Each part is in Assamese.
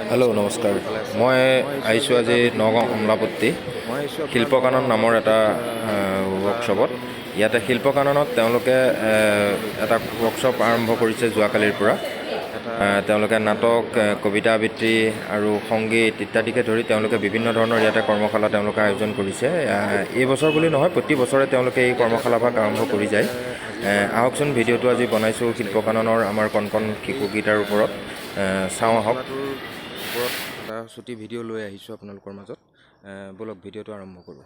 হেল্ল' নমস্কাৰ। মই আহিছোঁ আজি নগাঁও কমলাপট্টি শিল্পকানন নামৰ এটা ৱৰ্কশ্বপত। ইয়াতে শিল্পকাননত তেওঁলোকে এটা ৱৰ্কশ্বপ আৰম্ভ কৰিছে যোৱাকালিৰ পৰা। তেওঁলোকে নাটক, কবিতা আবৃত্তি আৰু সংগীত ইত্যাদিকে ধৰি তেওঁলোকে বিভিন্ন ধৰণৰ ইয়াতে কৰ্মশালা তেওঁলোকে আয়োজন কৰিছে। এই বছৰ বুলি নহয়, প্ৰতি বছৰে তেওঁলোকে এই কৰ্মশালাভাগ আৰম্ভ কৰি যায়। আহকচোন, ভিডিঅ'টো আজি বনাইছোঁ শিল্পকাননৰ আমাৰ কণ কণ শিশুকেইটাৰ ওপৰত। চাওঁ আহক। ওপৰত এটা ছুটি ভিডিঅ' লৈ আহিছোঁ আপোনালোকৰ মাজত। ব'লক ভিডিঅ'টো আৰম্ভ কৰোঁ।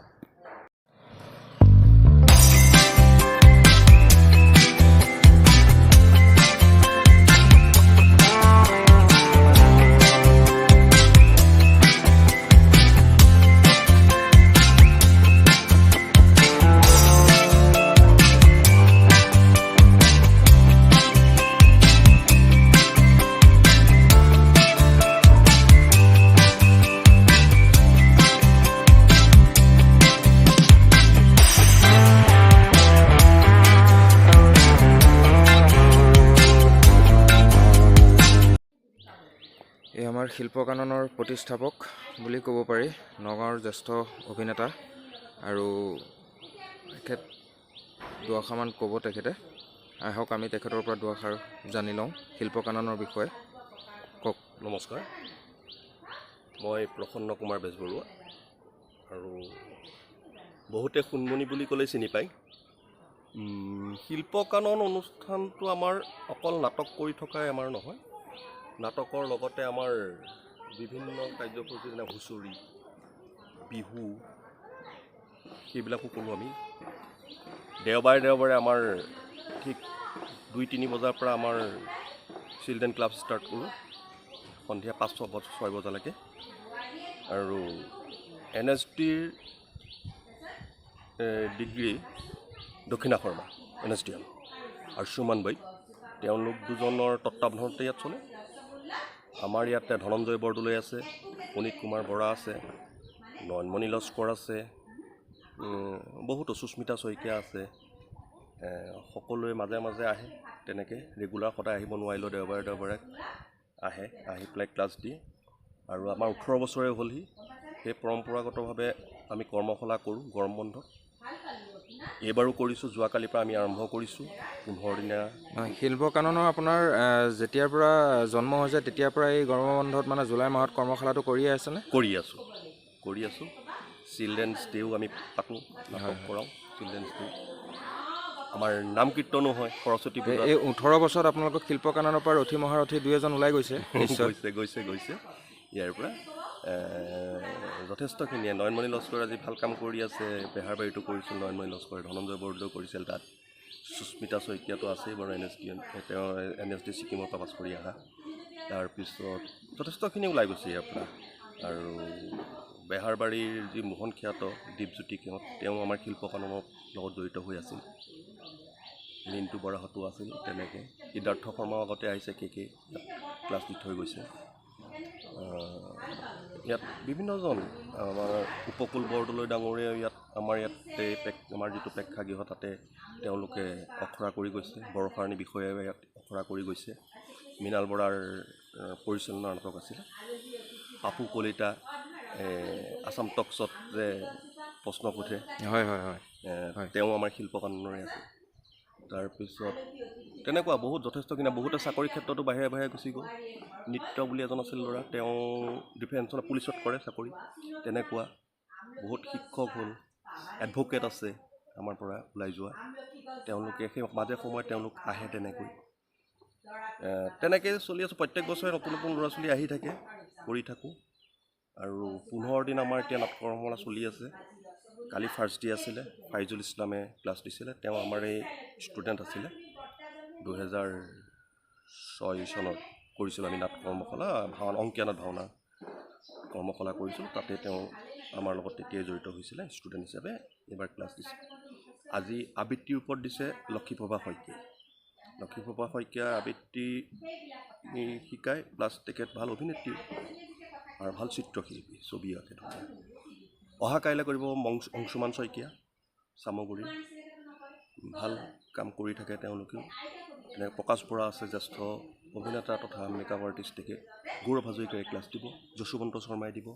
এই আমাৰ শিল্পকাননৰ প্ৰতিষ্ঠাপক বুলি ক'ব পাৰি, নগাঁৱৰ জ্যেষ্ঠ অভিনেতা। আৰু তেখেত দুআষাৰমান ক'ব তেখেতে। আহক আমি তেখেতৰ পৰা দুআষাৰ জানি লওঁ শিল্পকাননৰ বিষয়ে। কওক। নমস্কাৰ, মই প্ৰসন্ন কুমাৰ বেজবৰুৱা। আৰু বহুতে সোণমণি বুলি ক'লে চিনি পায়। শিল্পকানন অনুষ্ঠানটো আমাৰ অকল নাটক কৰি থকাই আমাৰ নহয়, নাটকৰ লগতে আমাৰ বিভিন্ন কাৰ্যসূচী যেনে হুঁচৰি, বিহু, সেইবিলাকো কৰোঁ আমি। দেওবাৰে আমাৰ ঠিক 2-3 বজাৰ পৰা আমাৰ চিলড্ৰেন ক্লাব ষ্টাৰ্ট কৰোঁ, সন্ধিয়া 5-6 বজালৈকে। আৰু NSDৰ ডিগ্ৰী দক্ষিণা শৰ্মা NSD আৰু সুমন বৈ, তেওঁলোক দুজনৰ তত্ত্বাৱধানতে ইয়াত চলে। আমাৰ ইয়াতে ধনঞ্জয় বৰদলৈ আছে, পুনীত কুমাৰ বৰা আছে, নয়নমণি লস্কৰ আছে, বহুতো সুস্মিতা শইকীয়া আছে। সকলোৱে মাজে মাজে আহে, তেনেকৈ ৰেগুলাৰ সদায় আহিব নোৱাৰিলেও দেওবাৰে আহে, আহি পেলাই ক্লাছ দিয়ে। আৰু আমাৰ 18 বছৰে হ'লহি। সেই পৰম্পৰাগতভাৱে আমি কৰ্মশালা কৰোঁ গৰম বন্ধত। এইবাৰো কৰিছোঁ, যোৱাকালিৰ পৰা আমি আৰম্ভ কৰিছোঁ 15 দিনীয়া। শিল্পকাননৰ আপোনাৰ যেতিয়াৰ পৰা জন্ম হৈছে তেতিয়াৰ পৰা এই গৰমৰ বন্ধত মানে জুলাই মাহত কৰ্মশালাটো কৰিয়ে আছেনে? কৰি আছোঁ। চিলড্ৰেনছ ডেও আমি পাতোঁ, নাটক কৰাওঁ চিলড্ৰেনছ ডে। আমাৰ নাম কীৰ্তনো হয় সৰস্বতী পূজা। এই 18 বছৰত আপোনালোকক শিল্পকাননৰ পৰা ৰথী মহাৰথী 2-এজন ওলাই গৈছে? গৈছে ইয়াৰ পৰা যথেষ্টখিনিয়ে। নয়নমণি লস্কৰ আজি ভাল কাম কৰি আছে, বেহাৰবাৰীটো কৰিছিল নয়নমণি লস্কৰে, ধনঞ্জয় বৰদলৈ কৰিছিল তাত, সুস্মিতা শইকীয়াটো আছেই বাৰু তেওঁ NSD ছিকিমৰ পৰা পাছ কৰি অহা। তাৰপিছত যথেষ্টখিনি ওলাই গৈছে ইয়াৰ পৰা। আৰু বেহাৰবাৰীৰ যি মোহন খ্যাত দীপজ্যোতি কেওট, তেওঁ আমাৰ শিল্পকাননৰ লগত জড়িত হৈ আছিল। মিণ্টু বৰাহঁতো আছিল তেনেকৈ। সিদ্ধাৰ্থ শৰ্মাও আগতে আহিছে, কে ক্লাছ দি থৈ গৈছে। ইয়াত বিভিন্নজন, আমাৰ উপকূল বৰদলৈ ডাঙৰীয়া ইয়াত আমাৰ যিটো প্ৰেক্ষাগৃহ তাতে তেওঁলোকে আখৰা কৰি গৈছে। বৰষাৰণী বিষয়ে ইয়াত আখৰা কৰি গৈছে। মৃণাল বৰাৰ পৰিচালনা নাটক আছিল। পাপু কলিতা আছাম টকছত যে প্ৰশ্ন সোধে, হয়, তেওঁ আমাৰ শিল্পকাননৰে আছে। তাৰপিছত তেনেকুৱা বহুত যথেষ্টখিনি। বহুতে চাকৰি ক্ষেত্ৰতো বাহিৰে গুচি গ'ল। নিত্য বুলি এজন আছিল ল'ৰা, তেওঁ ডিফেন্সত পুলিচত কৰে চাকৰি। তেনেকুৱা বহুত শিক্ষক হ'ল, এডভকেট আছে আমাৰ পৰা ওলাই যোৱা। তেওঁলোকে সেই মাজে সময়ে তেওঁলোক আহে তেনেকৈ চলি আছোঁ। প্ৰত্যেক বছৰে নতুন ল'ৰা ছোৱালী আহি থাকে, কৰি থাকোঁ। আৰু 15 দিন আমাৰ এতিয়া নাটক কৰ্মশালা চলি আছে। কালি ফাৰ্ষ্ট ডে আছিলে, ফাইজুল ইছলামে ক্লাছ দিছিলে। তেওঁ আমাৰ এই ষ্টুডেণ্ট আছিলে। 2006 চনত কৰিছিলোঁ আমি নাটক কৰ্মশালা, অংকীয়া নাট ভাওনা কৰ্মশালা কৰিছিলোঁ। তাতে তেওঁ আমাৰ লগত তেতিয়াই জড়িত হৈছিলে ষ্টুডেণ্ট হিচাপে। এইবাৰ ক্লাছ দিছে। আজি আবৃত্তিৰ ওপৰত দিছে লক্ষীপ্ৰভা শইকীয়া আবৃত্তি শিকায়, প্লাছ তেখেত ভাল অভিনেত্ৰী আৰু ভাল চিত্ৰশিল্পী, ছবি আঁকে ধুনীয়া। অহা কাইলৈ কৰিব অংশুমান শইকীয়া, চামগুৰি, ভাল কাম কৰি থাকে তেওঁলোকেও। তেনেকৈ প্ৰকাশ বৰা আছে, জ্যেষ্ঠ অভিনেতা তথা মেকআপ আৰ্টিষ্টে গৌৰৱ হাজৰিকাৰে ক্লাছ দিব, যশোৱন্ত শৰ্মাই দিব,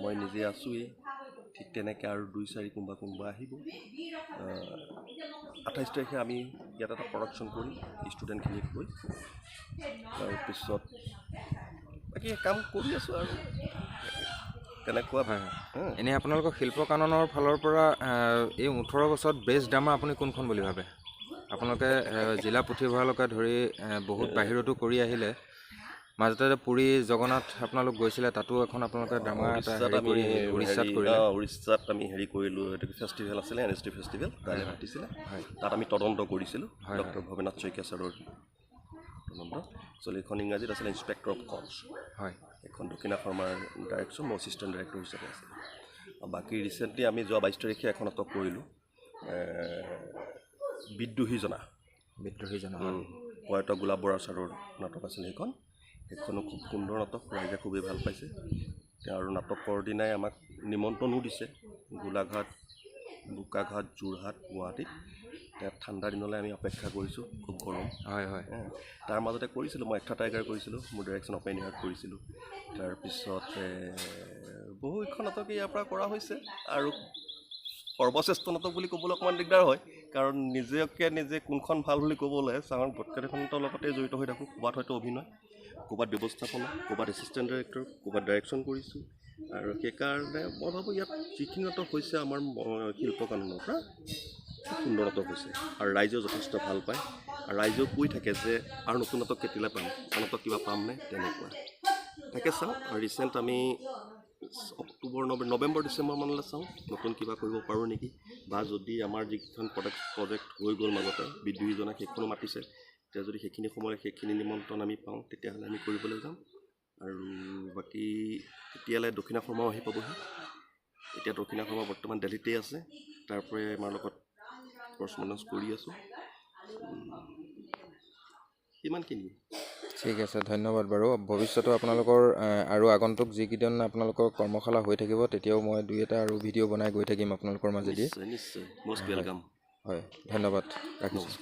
মই নিজে আছোঁৱেই। ঠিক তেনেকৈ আৰু 2-4 কোনোবা আহিব। 28 তাৰিখে আমি ইয়াত এটা প্ৰডাকশ্যন কৰিম ষ্টুডেণ্টখিনিক লৈ। তাৰপিছত বাকী কাম কৰি আছোঁ আৰু তেনেকুৱা। হয় এনেই আপোনালোকৰ শিল্পকাননৰ ফালৰ পৰা এই 18 বছৰত বেষ্ট ড্ৰামা আপুনি কোনখন বুলি ভাবে? আপোনালোকে জিলা পুথিভঁৰালকে ধৰি বহুত বাহিৰতো কৰি আহিলে, মাজতে পুৰী জগন্নাথ আপোনালোক গৈছিলে, তাতো এখন আপোনালোকে ড্ৰামা এটা উৰিষ্যাত আমি হেৰি কৰিলোঁ, এইটো ফেষ্টিভেল আছিলে, NST ফেষ্টিভেল, তাৰে পাতিছিলে। তাত আমি তদন্ত কৰিছিলোঁ, ডক্টৰ ভৱেনাথ শইকীয়া ছাৰৰ তদন্ত। একচুৱেলি এইখন ইংৰাজীত আছিলে ইনস্পেক্টৰ অফ কজ। হয়, এখন দক্ষিণা শৰ্মাৰ ডাইৰেকশ্যন, মই এছিষ্টেণ্ট ডাইৰেক্টৰ হিচাপে আছিলোঁ। বাকী ৰিচেণ্টলি আমি যোৱা 22 তাৰিখে এখন নাটক কৰিলোঁ, বিদ্ৰোহীজনা। প্ৰয়াত গোলাপ বৰা ছাৰৰ নাটক আছিলে সেইখনো খুব সুন্দৰ নাটক, ৰাইজে খুবেই ভাল পাইছে। আৰু নাটকৰ দিনাই আমাক নিমন্ত্ৰণো দিছে গোলাঘাট, বোকাঘাট, যোৰহাট, গুৱাহাটীত। ঠাণ্ডা দিনলৈ আমি অপেক্ষা কৰিছোঁ, খুব গৰম। তাৰ মাজতে কৰিছিলোঁ, মই একটা টাইগাৰ কৰিছিলোঁ, মোৰ ডাইৰেকশ্যন অপেন ইয়াৰ্ড কৰিছিলোঁ। তাৰপিছত বহুকেইখন নাটক ইয়াৰ পৰা কৰা হৈছে। আৰু সৰ্বশ্ৰেষ্ঠ নাটক বুলি ক'বলৈ অকণমান দিগদাৰ হয়, কাৰণ নিজে কোনখন ভাল বুলি ক'বলৈ চাওঁ, প্ৰত্যেকখন নাটকৰ লগতে জড়িত হৈ থাকোঁ। ক'ৰবাত হয়তো অভিনয়, ক'ৰবাত ব্যৱস্থাপনা, ক'ৰবাত এছিষ্টেণ্ট ডাইৰেক্টৰ, ক'ৰবাত ডাইৰেকশ্যন কৰিছোঁ। আৰু সেইকাৰণে মই ভাবোঁ ইয়াত যিখিনি নাটক হৈছে আমাৰ শিল্পকাননৰ পৰা সুন্দৰ নাটক হৈছে, আৰু ৰাইজেও যথেষ্ট ভাল পায়। আৰু ৰাইজেও কৈ থাকে যে আৰু নতুন নাটক কেতিয়ালৈ পাম, আৰু নাটক কিবা পামনে, তেনেকুৱা। তাকে চাওঁ। আৰু ৰিচেণ্ট আমি অক্টোবৰ, নৱেম্বৰ, ডিচেম্বৰ মানলৈ চাওঁ নতুন কিবা কৰিব পাৰোঁ নেকি, বা যদি আমাৰ যিকেইখন প্ৰজেক্ট হৈ গ'ল মাজতে, বিদ্ৰোহীজনা সেইখনো মাতিছে, তেতিয়া যদি সেইখিনি সময়ত সেইখিনি নিমন্ত্ৰণ আমি পাওঁ, তেতিয়াহ'লে আমি কৰিবলৈ যাম। আৰু বাকী এতিয়ালৈ দক্ষিণা শৰ্মাও আহি পাবহি। এতিয়া দক্ষিণা শৰ্মা বৰ্তমান দিল্লীতেই আছে, তাৰ পৰাই আমাৰ লগত কৰস্পণ্ডেঞ্চ কৰি আছোঁ। সিমানখিনিয়ে। ঠিক আছে, ধন্যবাদ বাৰু। ভৱিষ্যতেও আপোনালোকৰ আৰু আগন্তুক যিকেইদিন আপোনালোকৰ কৰ্মশালা হৈ থাকিব, তেতিয়াও মই 2-এটা আৰু ভিডিঅ' বনাই গৈ থাকিম আপোনালোকৰ মাজেদি। নিশ্চয়, মষ্ট ৱেলকাম। হয়, ধন্যবাদ, ৰাখিছোঁ।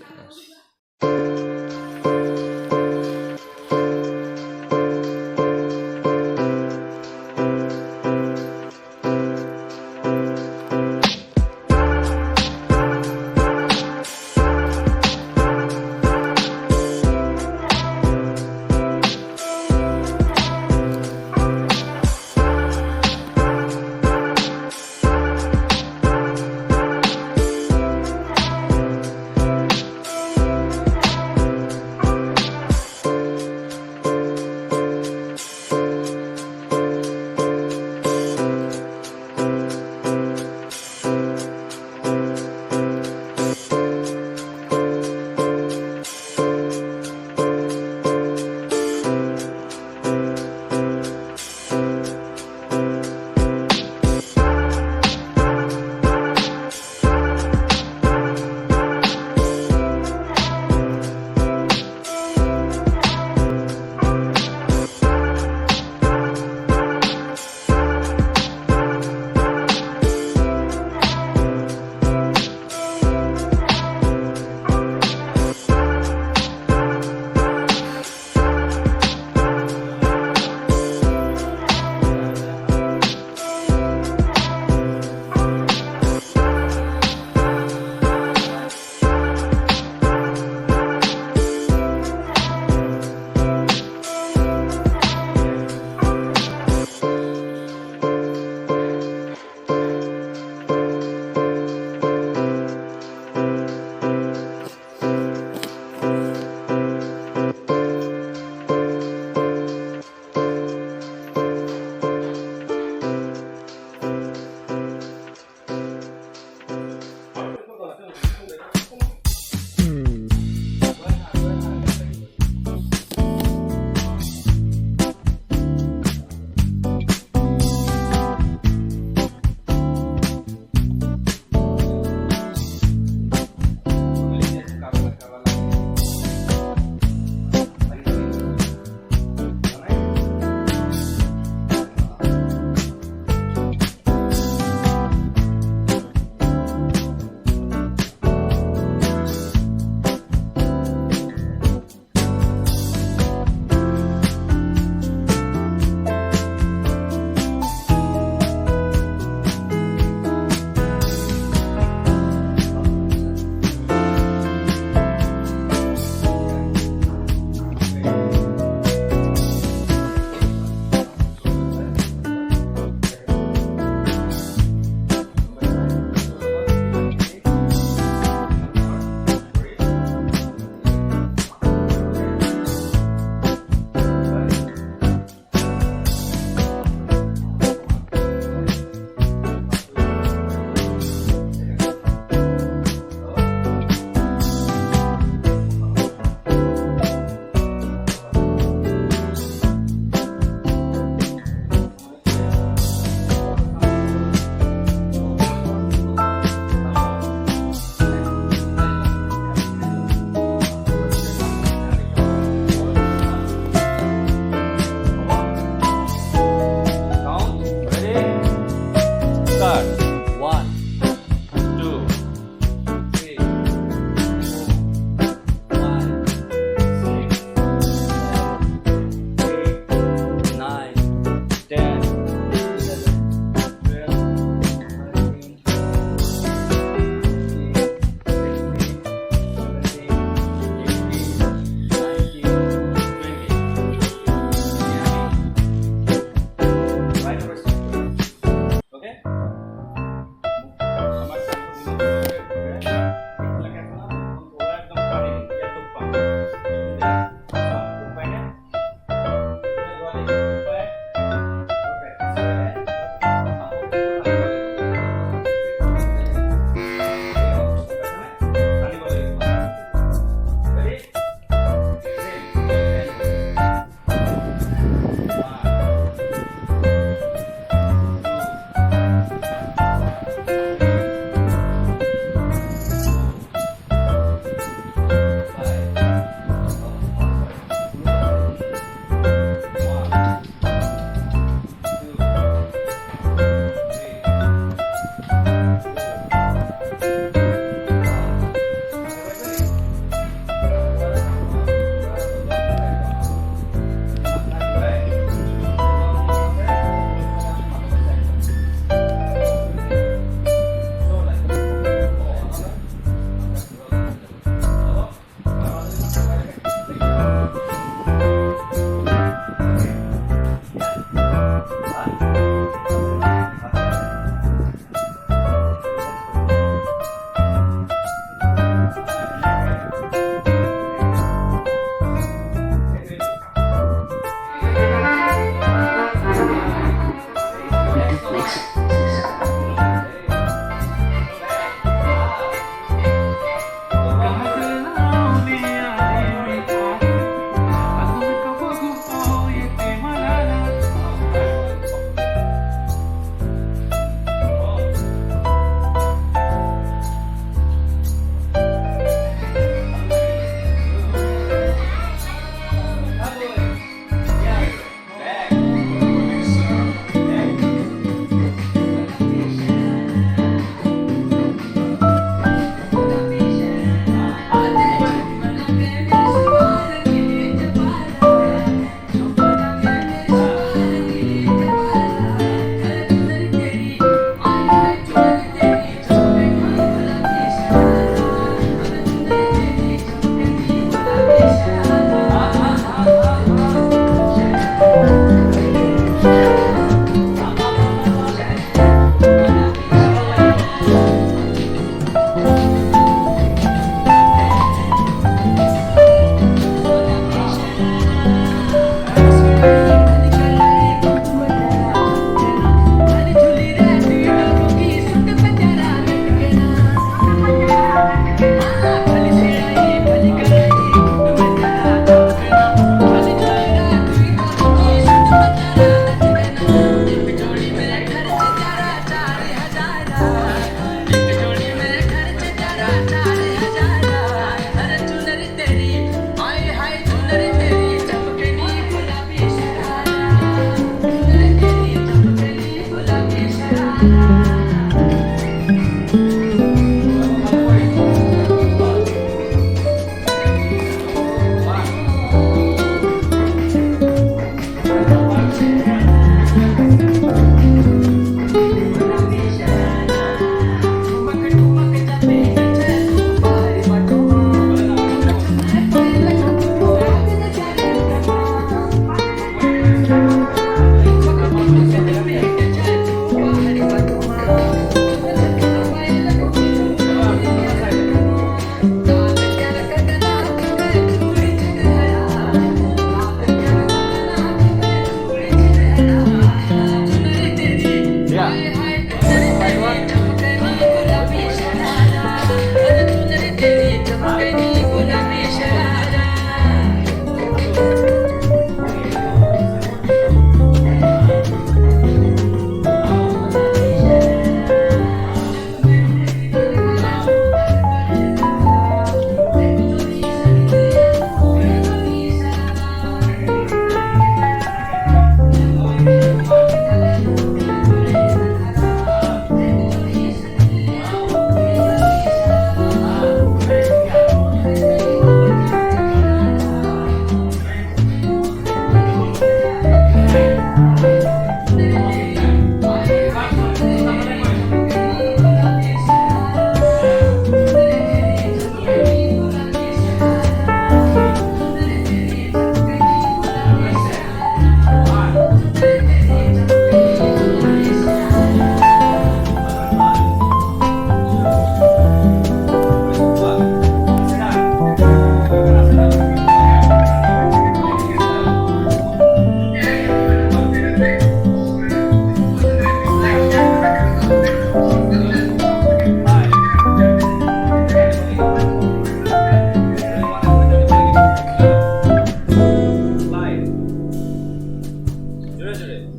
লৰাই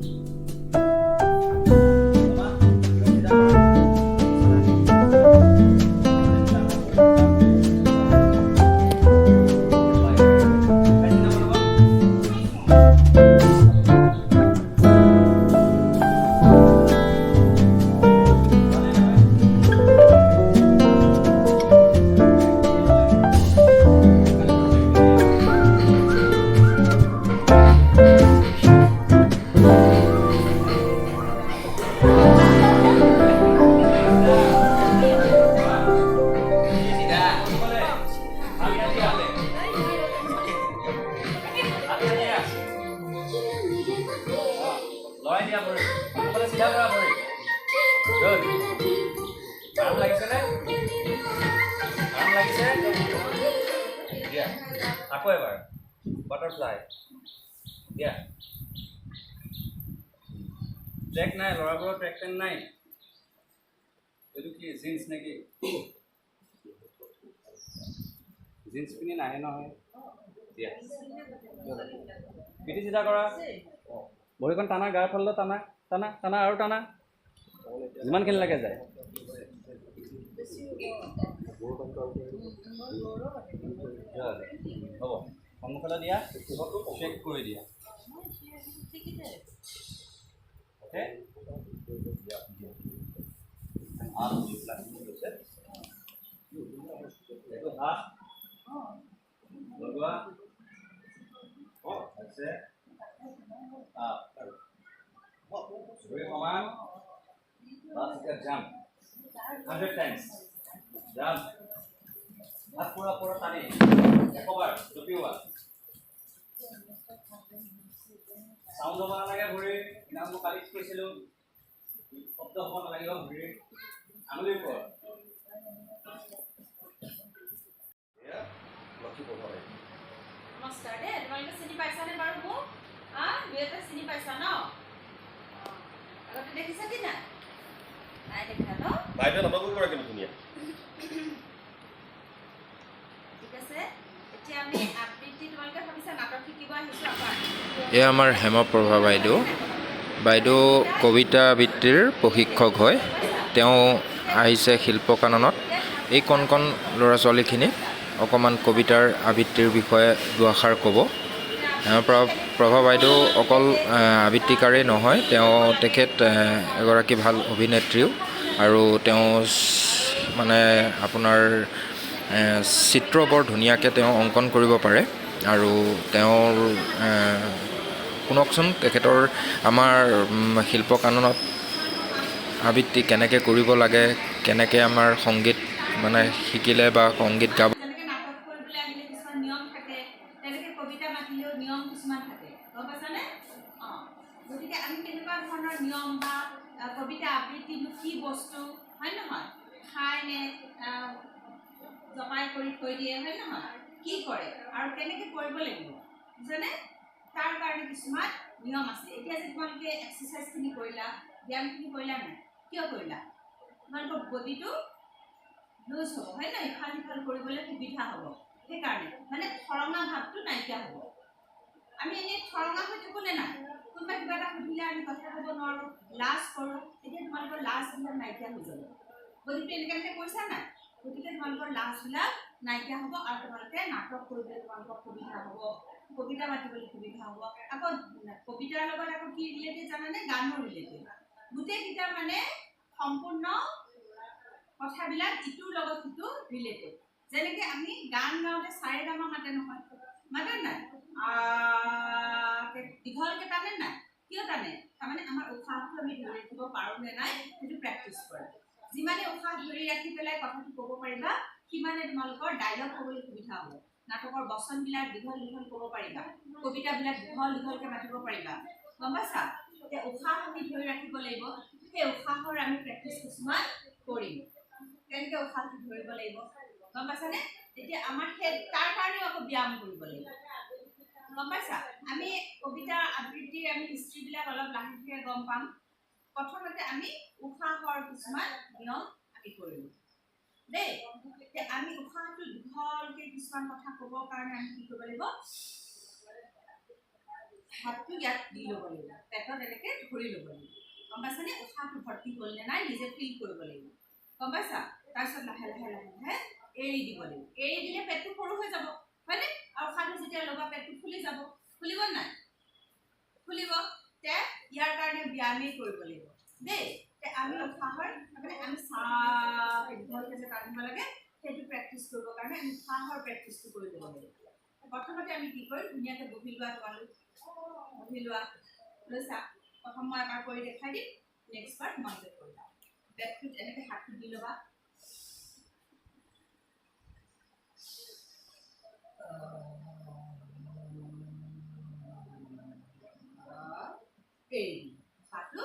দিয়া ভৰি সকলে চিধা কৰা ভৰি গুড আৰাম লাগিছেনে আৰাম লাগিছে দিয়া আকৌ এবাৰ বাটাৰফ্লাই দিয়া ট্ৰেক নাই ল'ৰাবোৰৰ ট্ৰেক পেণ্ট নাই এইটো কি জিন্স নেকি জিন্স পিন্ধি নাহে নহয় দিয়া পিঠি চিধা কৰা ভৰিখন টানা গাৰ ফালে টানা টানা টানা আৰু টানা যিমানখিনি লাগে যায় হ'ব সন্মুখলৈ দিয়া চেক কৰি দিয়া অ'কে লগোৱা আছে ভৰি সমান বাছ এতিয়া জাম্প 100 টাইমছ জাম্প হাত পুৰা পুৰা টানি একবাৰ জঁপিওৱা চাউণ্ড হ'ব নালাগে ভৰিৰ ইমান মই কালি কৈছিলোঁ শব্দ হ'ব নালাগিব ভৰিৰ আঙুলিৰ ওপৰত নমস্কাৰ দেই তোমালোকে চিনি পাইছানে বাৰু মোক দুয়োটা চিনি পাইছা ন আগতে দেখিছা কি নাই নাই দেখা ন বাইদেউ নাটকো কৰে কিন্তু ধুনীয়া ঠিক আছে এতিয়া আমি আবৃত্তি তোমালোকে ভাবিছা নাটক শিকিব আহিছোঁ আকৌ এয়া আমাৰ হেমপ্ৰভা বাইদেউ কবিতা আবৃত্তিৰ প্ৰশিক্ষক হয় তেওঁ আহিছে শিল্পকাননত এই কণ কণ ল'ৰা ছোৱালীখিনিক অকণমান কবিতাৰ আবৃত্তিৰ বিষয়ে দুআষাৰ ক'ব হেমপ্ৰভা বাইদেউ অকল আবৃত্তিকাৰেই নহয় তেখেত এগৰাকী ভাল অভিনেত্ৰীও আৰু তেওঁ মানে আপোনাৰ চিত্ৰ বৰ ধুনীয়াকৈ তেওঁ অংকন কৰিব পাৰে আৰু তেওঁৰ শুনকচোন তেখেতৰ আমাৰ শিল্পকাননত আবৃত্তি কেনেকৈ কৰিব লাগে কেনেকৈ আমাৰ সংগীত মানে শিকিলে বা সংগীত গাব যেনেকৈ নাটক কৰিবলৈ আহিলে কিছুমান নিয়ম থাকে তেনেকৈ কবিতা মাতিলেও নিয়ম কিছুমান থাকে গম পাইছানে গতিকে আমি কেনেকুৱা ধৰণৰ নিয়ম বা কবিতা আবৃত্তিনো কি বস্তু হয় নহয় খাই নে জমাই কৰি থৈ দিয়ে হয় নহয় কি কৰে আৰু কেনেকৈ কৰিব লাগিব বুজিছানে তাৰ কাৰণে কিছুমান নিয়ম আছে এতিয়া যে তোমালোকে এক্সাৰচাইজখিনি কৰিলা ব্যায়ামখিনি কৰিলা নাই কিয় কৰিলা তোমালোকৰ বডিটো লুজ হ'ব হয় নহয় ইফাল সিফাল কৰিবলৈ সুবিধা হ'ব সেইকাৰণে মানে খৰঙা ভাৱটো নাইকিয়া হ'ব আমি এনেই খৰঙা হৈ থাকোঁনে নাই কোনোবা কিবা এটা সুধিলে আমি কথা ক'ব নোৱাৰোঁ লাজ কৰোঁ এতিয়া তোমালোকৰ লাজবিলাক নাইকিয়া হৈ যাব গতিকে এনেকৈ কৈছা নাই গতিকে তোমালোকৰ লাজবিলাক নাইকিয়া হ'ব আৰু তোমালোকে নাটক কৰিবলৈ তোমালোকৰ সুবিধা হ'ব কবিতা মাতিবলৈ সুবিধা হ'ব আকৌ কবিতাৰ লগত আকৌ কি ৰিলেটেড জানানে গানৰ ৰিলেটেড গোটেইকেইটা মানে সম্পূৰ্ণ কথাবিলাক ইটোৰ লগত সিটো ৰিলেটেড যেনেকৈ আমি গান গাওঁতে চাৰে গামা মাতে নহয় মাতে নাই দীঘলকৈ টানে নাই কিয় টানে তাৰমানে আমাৰ উশাহটো আমি ধৰি ৰাখিব পাৰোঁ নে নাই সেইটো প্ৰেক্টিচ কৰে যিমানে উশাহ ধৰি ৰাখি পেলাই কথাটো ক'ব পাৰিবা সিমানে তোমালোকৰ ডাইলগ ক'বলৈ সুবিধা হ'ব নাটকৰ বচনবিলাক দীঘল দীঘল ক'ব পাৰিবা কবিতাবিলাক দীঘল দীঘলকৈ মাতিব পাৰিবা গম পাইছা এতিয়া উশাহ আমি ধৰি ৰাখিব লাগিব সেই উশাহৰ আমি প্ৰেক্টিচ কিছুমান কৰিম কেনেকৈ উশাহটো ধৰিব লাগিব গম পাইছানে এতিয়া আমাৰ সেই তাৰ কাৰণেও আকৌ ব্যায়াম কৰিব লাগিব গম পাইছা আমি কবিতা আবৃত্তিৰ আমি হিষ্ট্ৰীবিলাক অলপ লাহে গম পাম প্ৰথমতে আমি উশাহৰ কিছুমান নিয়ম আমি কৰিলোঁ দেই এতিয়া আমি উশাহটো দীঘলকৈ কিছুমান কথা ক'বৰ কাৰণে আমি কি কৰিব লাগিব হাতটো ইয়াত দি ল'ব লাগিব, পেটত এনেকৈ ধৰি ল'ব লাগিব, গম পাইছানে? উশাহটো ভৰ্তি হ'ল নে নাই নিজে ফিল কৰিব লাগিব, গম পাইছা? তাৰপিছত লাহে লাহে লাহে লাহে এৰি দিব লাগিব। এৰি দিলে পেটটো সৰু হৈ যাব, হয়নে? আৰু উশাহটো যেতিয়া ল'বা পেটটো ফুলি যাব, ফুলিব নাই? ফুলিব। তে ইয়াৰ কাৰণে ব্যায়ামেই কৰিব লাগিব দেই। তে আমি উশাহৰ মানে আমি দীঘলকৈ যে কাঢ়িব লাগে সেইটো প্ৰেক্টিচ কৰিবৰ কাৰণে আমি উশাহৰ প্ৰেক্টিচটো কৰি ল'ব লাগিব। প্ৰথমতে আমি কি কৰিম, ধুনীয়াকৈ বহি লোৱা, তোমালোক বহি লোৱা, লৈছা? প্ৰথম মই এবাৰ কৰি দেখাই দিম, নেক্সট বাৰ তোমালোকে কৰিবা। পেটটোত এনেকৈ হাতটো দি ল'বা, এৰি দিম। উশাহটো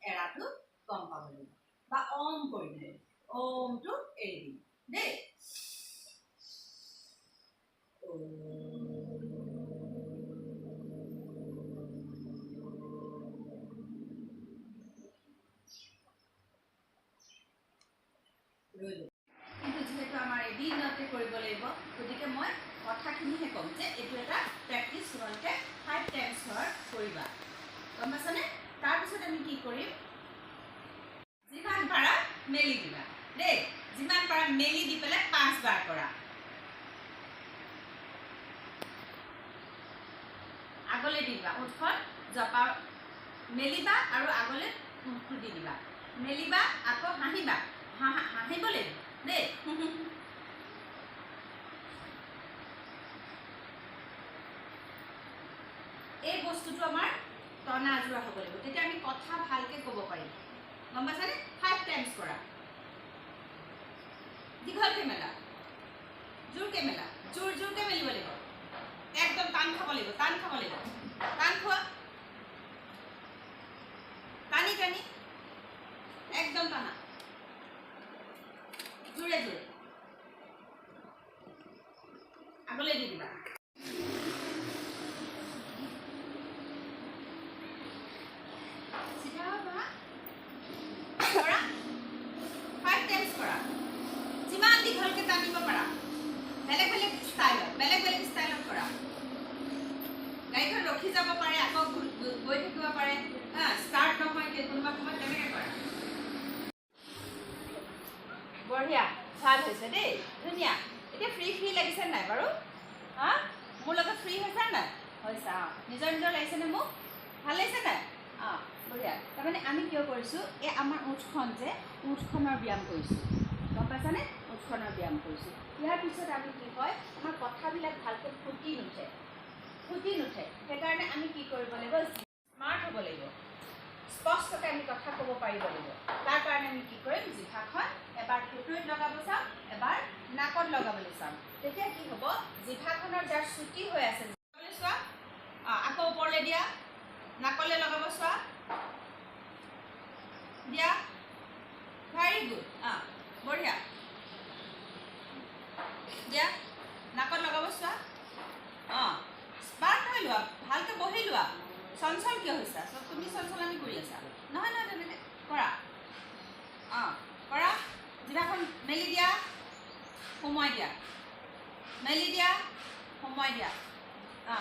এৰাটো গম পাব লাগিব, বা অম কৰি দিম, অমটো এৰি দিম দেই। কিন্তু যিহেতু আমাৰ এদিনতে কৰিব লাগিব, গতিকে মই কথাখিনিহে ক'ম যে এইটো এটা প্ৰেক্টিচ তোমালোকে 5 টাইমছ কৰিবা, গম পাইছানে? তাৰপিছত আমি কি কৰিম, যিমান পাৰা মেলি দিবা দেই। যিমান পাৰা মেলি দি পেলাই 5 বাৰ কৰা। আগলৈ দি দিবা, ওঠখন জপা মেলিবা আৰু আগলৈ মুখটো দি দিবা, মেলিবা আকৌ হাঁহিবা, হাঁহিব লাগিব দেই। এই বস্তুটো আমাৰ টনা আজোৰা হ'ব লাগিব, তেতিয়া আমি কথা ভালকৈ ক'ব পাৰিম, গম পাইছানে? 5 টাইমছ কৰা। দীঘলকৈ মেলা, জোৰকৈ মেলা, জোৰকৈ মেলিব লাগিব, একদম টান খাব লাগিব, টান খাব লাগিব, টান খোৱা, টানি টানি একদম টানা, জোৰে জোৰে আগলৈ দি দিবা। চিধা হোৱা, কৰা 5 টাইমছ কৰা। যিমান দীঘলকৈ টানিব পাৰা, বেলেগ বেলেগ ষ্টাইলত কৰা। গাড়ীখন ৰখি যাব পাৰে, আকৌ গৈ থাকিব পাৰে, ষ্টাৰ্ট নহয় কোনোবা সময়ত, তেনেকৈ কৰা। বঢ়িয়া, ভাল হৈছে দেই, ধুনীয়া। এতিয়া ফ্ৰী লাগিছে নাই বাৰু? হা, মোৰ লগত ফ্ৰী হৈছে নাই? হৈছে। নিজৰ লাগিছেনে মোক? ভাল লাগিছে নাই? বঢ়িয়া। তাৰমানে আমি কিয় কৰিছোঁ, এই আমাৰ ওঠখন যে ওঠখনৰ ব্যায়াম কৰিছোঁ, গম পাইছানে? ওঠখনৰ ব্যায়াম কৰিছোঁ। ইয়াৰ পিছত আমি কি হয়, আমাৰ কথাবিলাক ভালকৈ ফুটি নুঠে। সেইকাৰণে আমি কি কৰিব লাগিব, স্মাৰ্ট হ'ব লাগিব, স্পষ্টকৈ আমি কথা ক'ব পাৰিব লাগিব। তাৰ কাৰণে আমি কি কৰিম, জিভাখন এবাৰ ঠোঁটত লগাব চাম, এবাৰ নাকত লগাবলৈ চাম। তেতিয়া কি হ'ব, জিভাখনৰ যাৰ চুটি হৈ আছে, চোৱা, আকৌ ওপৰলৈ দিয়া, নাকলৈ লগাব চোৱা, দিয়া, ভেৰি গুড, বঢ়িয়া, দিয়া, নাকত লগাব চোৱা, স্মাৰ্ট হৈ লোৱা, ভালকৈ বহি লোৱা। চঞ্চল কিয় হৈছা? তুমি চঞ্চলনি কৰি আছা, নহয় তেনেকৈ কৰা, কৰা। জিভাখন মেলি দিয়া, সোমোৱাই দিয়া, মেলি দিয়া, সোমোৱাই দিয়া,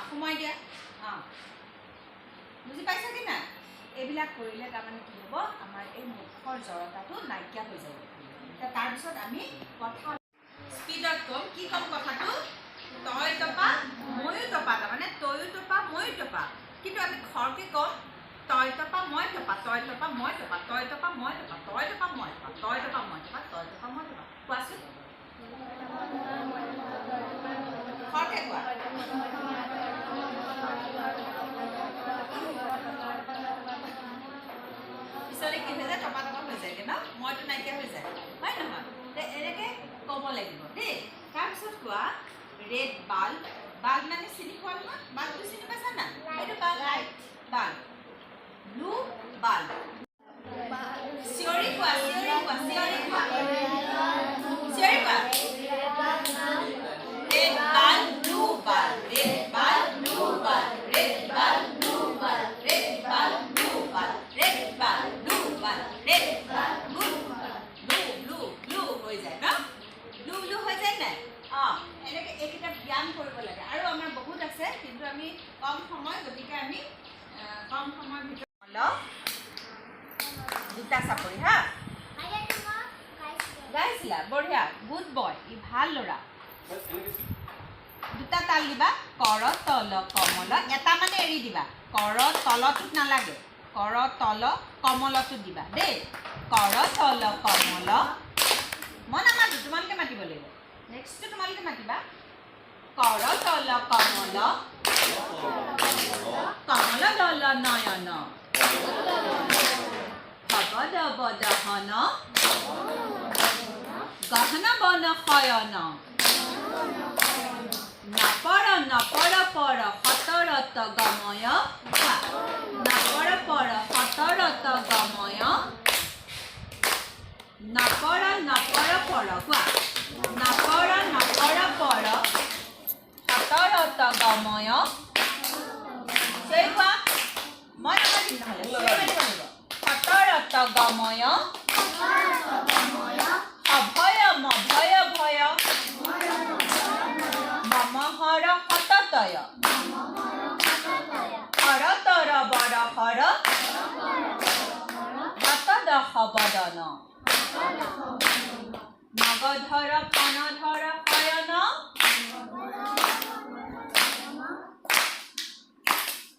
সোমোৱাই দিয়া, বুজি পাইছা কি নাই? এইবিলাক কৰিলে তাৰমানে কি হ'ব, আমাৰ এই মুখৰ জড়তাটো নাইকিয়া হৈ যাব। তাৰপিছত আমি কথা স্পীডত ক'ম, কি ক'ম কথাটো, তই টপা ময়ো টপা, তাৰমানে তয়ো টপা ময়ো টপা, কিন্তু আমি খৰকৈ ক'ম, তই টপা মই টপা, তই টপা মই টপা, তই টপা মই টপা, তই টপা মই টপা, তই টপা মই টপা, তই টপা মই টপা। কোৱাচোন, খৰকৈ কোৱা। পিছলৈ কি হৈ যায়, টপা হৈ যায়গৈ ন, মইতো নাইকিয়া হৈ যায়, হয় নহয়? এনেকৈ ক'ব লাগিব দেই। তাৰপিছত কোৱা, ৰেড বাল্ব, বাল্ব মানে চিনি পোৱা নহয়, বাল্বটো চিনি পাইছা না? এইটো bulb, light bulb. Blue bulb, চিঞৰি কোৱা, চিঞৰি কোৱা, চিঞৰি কোৱা, চিঞৰি কোৱা, red bulb, blue bulb, red bulb, blue bulb, red bulb, blue bulb, red bulb, blue bulb, red bulb, blue bulb, red bulb, blue blue হৈ যায় ন, ব্লু হৈ যায় নাই? এনেকৈ এইকেইটা ব্যায়াম কৰিব লাগে, আৰু আমাৰ বহুত আছে, কিন্তু আমি কম সময়, গতিকে আমি কম সময়ৰ ভিতৰত দুটা চাপৰি হা গাইছিলা বঢ়িয়া গুড বয় ই ভাল ল'ৰা দুটা তাল দিবা কৰ তল কমল এটা মানে এৰি দিবা কৰ তলটোত নালাগে কৰ তল কমলটোত দিবা দেই কৰ তল কমল মই নামাতো তোমালোকে মাতিব লাগিব নেক্সটটো তোমালোকে মাতিবা কৰ তল কমল কমল দল নয়ন ভগদ বদহন গহন বন শয়ন নপৰ নপৰ পৰ সতৰত গময় নপৰ পৰ সতৰত গময় নপৰ নপৰ পৰ কোৱা নপৰ নপৰ পৰ সতৰত গময় সেই কোৱা মই নামাতিম নহ'লে সতৰত গময় অভয় মভয় ভয় মমহৰ সততয় হৰতৰ বৰ হৰ হতদশ বদন মগধৰ ফণধৰ শয়ন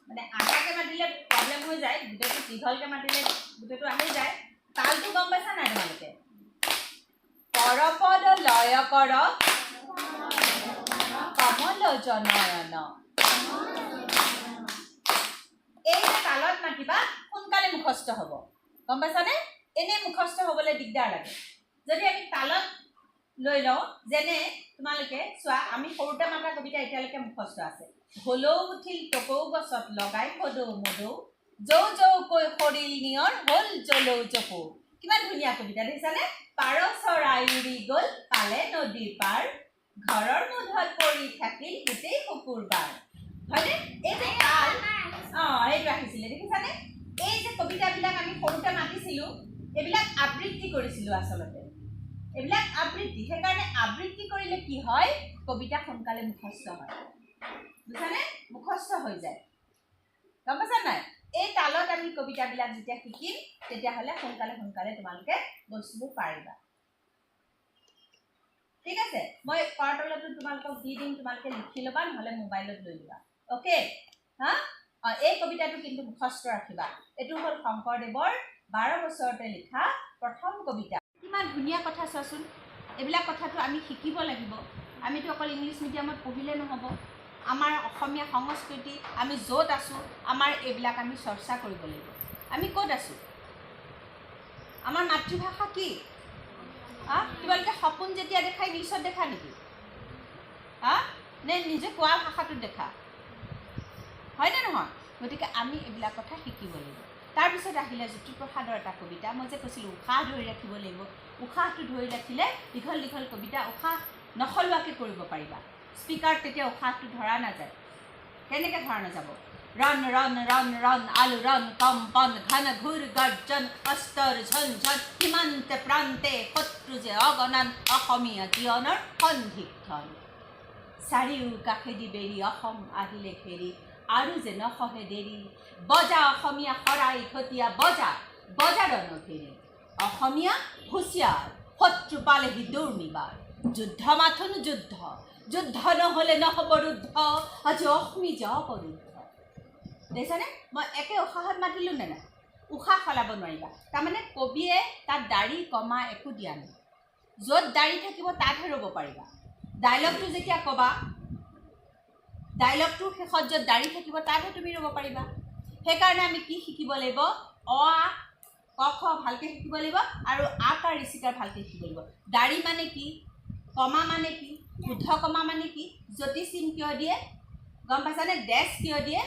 মানে আটাকে মাতিলে প্ৰব্লেম হৈ যায় গোটেইটো দীঘলকৈ মাতিলে গোটেইটো আহি যায় তালটো গম পাইছা নাই তোমালোকে পৰপদ লয় কৰ কমল জনয়ন এই তালত মাতিবা সোনকালে মুখস্থ হ'ব গম পাইছানে এনেই মুখস্থ হ'বলৈ দিগদাৰ লাগে যদি আমি তালত লৈ লওঁ যেনে তোমালোকে চোৱা আমি সৰুতে মাতা কবিতা এতিয়ালৈকে মুখস্থ আছে হলৌ উঠিল টকৌ গছত লগাই সদৌ মদৌ যৌ যৌকৈ সৰিল নিয়ৰ হ'ল জলৌ জপৌ কিমান ধুনীয়া কবিতা দেখিছানে পাৰ চৰাই উৰি গ'ল পালে নদীৰ পাৰ ঘৰৰ মুধত পৰি থাকিল গোটেই শুকুৰবাৰ হয়নে এই যে কাল এইটো আহিছিলে দেখিছানে এই যে কবিতাবিলাক আমি সৰুতে মাতিছিলোঁ এইবিলাক আবৃত্তি কৰিছিলোঁ আচলতে এইবিলাক আবৃত্তি সেইকাৰণে আবৃত্তি কৰিলে কি হয় কবিতা সোনকালে মুখস্থ হয় বুজিছানে মুখস্থ হৈ যায় গম পাইছা নাই এই তালত আমি কবিতাবিলাক যেতিয়া শিকিম তেতিয়াহ'লে সোনকালে সোনকালে তোমালোকে বস্তুবোৰ পাৰিবা ঠিক আছে মই কৰতলটো তোমালোকক দি দিম তোমালোকে লিখি ল'বা নহ'লে মোবাইলত লৈ ল'বা অ'কে হা এই কবিতাটো কিন্তু মুখস্থ ৰাখিবা এইটো হ'ল শংকৰদেৱৰ 12 বছৰতে লিখা প্ৰথম কবিতা কিমান ধুনীয়া কথা চোৱাচোন এইবিলাক কথাটো আমি শিকিব লাগিব আমিতো অকল ইংলিছ মিডিয়ামত পঢ়িলে নহ'ব আমাৰ অসমীয়া সংস্কৃতি আমি য'ত আছোঁ আমাৰ এইবিলাক আমি চৰ্চা কৰিব লাগিব আমি ক'ত আছোঁ আমাৰ মাতৃভাষা কি তোমালোকে সপোন যেতিয়া দেখাই নিশ্চয় দেখা নেকি নে নিজে কোৱা ভাষাটোত দেখা হয়নে নহয় গতিকে আমি এইবিলাক কথা শিকিব লাগিব তাৰপিছত আহিলে জ্যোতিপ্ৰসাদৰ এটা কবিতা মই যে কৈছিলোঁ উশাহ ধৰি ৰাখিব লাগিব উশাহটো ধৰি ৰাখিলে দীঘল দীঘল কবিতা উশাহ নসলোৱাকৈ কৰিব পাৰিবা স্পীকাৰ তেতিয়া উশাহটো ধৰা নাযায় কেনেকৈ ধৰা নাযাব ৰন ৰন ৰন ৰন আলু ৰন কম্পন ঘন ঘূৰ গৰ্জন অস্তৰ ঝনঝন সীমান্তে প্ৰান্তে শত্ৰু যে অগণন অসমীয়া জীৱনৰ সন্ধিক্ষণ চাৰিও কাষেদি বেৰি অসম আহিলে ফেৰি আৰু যে নসহে দেৰি বজা অসমীয়া শৰাই খতীয়া বজা বজাৰন ফেৰি অসমীয়া হুঁচিয়াৰ শত্ৰু পালেহি দুৰ্নিবাৰ যুদ্ধ মাথোন যুদ্ধ যুদ্ধ নহ'লে নহ'ব ৰুদ্ধ আজি অসমী যে অপৰুদ্ধ দেখিছানে মই একে উশাহত মাতিলোঁ নে নাই উশাহ সলাব নোৱাৰিবা তাৰমানে কবিয়ে তাত দাড়ি কমা একো দিয়া নাই য'ত দাড়ি থাকিব তাতহে ৰ'ব পাৰিবা ডাইলগটো যেতিয়া ক'বা ডাইলগটোৰ শেষত য'ত দাড়ি থাকিব তাতহে তুমি ৰ'ব পাৰিবা সেইকাৰণে আমি কি শিকিব লাগিব অ আ ক খ ভালকৈ শিকিব লাগিব আৰু আকাৰ ঋচিকাৰ ভালকৈ শিকিব লাগিব দাড়ি মানে কি কমা মানে কি শুদ্ধ কমা মানে কি জ্যোতিচিহ্ন কিয় দিয়ে গম পাইছানে ডেছ কিয় দিয়ে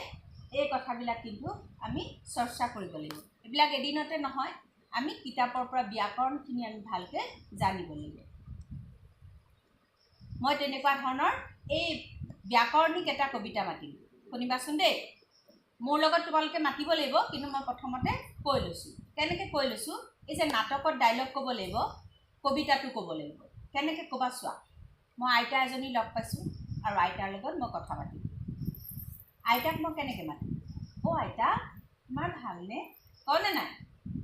এই কথাবিলাক কিন্তু আমি চৰ্চা কৰিব লাগিব এইবিলাক এদিনতে নহয় আমি কিতাপৰ পৰা ব্যাকৰণখিনি আমি ভালকৈ জানিব লাগিব মই তেনেকুৱা ধৰণৰ এই ব্যাকৰণিক এটা কবিতা মাতিম শুনিবাচোন দেই মোৰ লগত তোমালোকে মাতিব লাগিব কিন্তু মই প্ৰথমতে কৈ লৈছোঁ কেনেকৈ কৈ লৈছোঁ এই যে নাটকত ডাইলগ ক'ব লাগিব কবিতাটো ক'ব লাগিব কেনেকৈ ক'বা চোৱা মই আইতা এজনী লগ পাইছোঁ আৰু আইতাৰ লগত মই কথা পাতিম আইতাক মই কেনেকৈ মাতিম অ' আইতা ভালনে কওঁনে নাই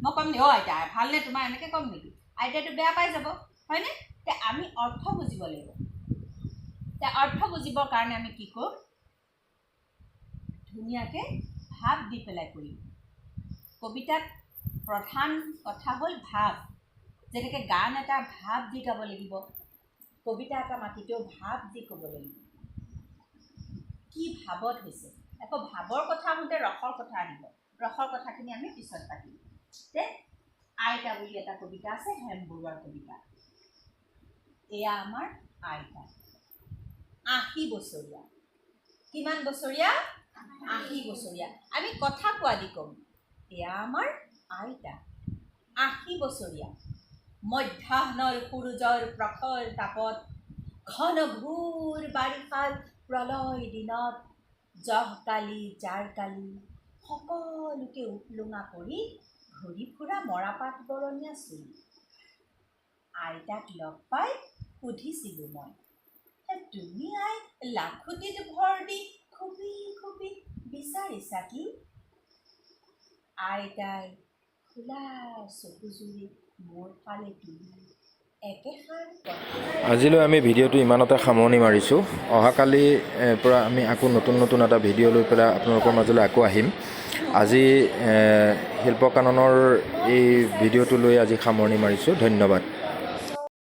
মই ক'ম নি আইতা ভালনে তোমাৰ এনেকৈ ক'ম নেকি আইতাইতো বেয়া পাই যাব হয়নে তে আমি অৰ্থ বুজিব লাগিব তে অৰ্থ বুজিবৰ কাৰণে আমি কি কৰোঁ ধুনীয়াকৈ ভাৱ দি পেলাই কৰিম কবিতাত প্ৰধান কথা হ'ল ভাৱ যেনেকৈ গান এটা ভাৱ দি গাব লাগিব কবিতা এটা মাতিতেও ভাৱ দি ক'ব লাগিব কি ভাৱত হৈছে আকৌ ভাৱৰ কথা আহোঁতে ৰসৰ কথা আহিব ৰসৰ কথাখিনি আমি পিছত পাতিম তে আইতা বুলি এটা কবিতা আছে হেম বৰুৱাৰ কবিতা এয়া আমাৰ আইতা ৮০ বছৰীয়া কিমান বছৰীয়া ৮০ বছৰীয়া আমি কথা কোৱা দি ক'ম এয়া আমাৰ আইতা ৮০ বছৰীয়া মধ্যাহ্নৰ সূৰুজৰ প্ৰখৰ তাপত ঘন ঘোৰ বাৰিষাৰ প্ৰলয় দিনত জহকালি জাৰকালি সকলোকে উপলুঙা কৰি ঘূৰি ফুৰা মৰাপাত বৰণীয়া চুলি আইতাক লগ পাই সুধিছিলোঁ মই তুমি আই লাখুটিত ভৰ দি খুবি খুবি বিচাৰিছা কি আইতাই খোলা চকুজুৰি মোৰ ফালে তুলি একেষাৰ আজিলৈ আমি ভিডিঅ'টো ইমানতে সামৰণি মাৰিছোঁ অহাকালি পৰা আমি আকৌ নতুন নতুন এটা ভিডিঅ' লৈ পেলাই আপোনালোকৰ মাজলৈ আকৌ আহিম আজি শিল্পকাননৰ এই ভিডিঅ'টো লৈ আজি সামৰণি মাৰিছোঁ ধন্যবাদ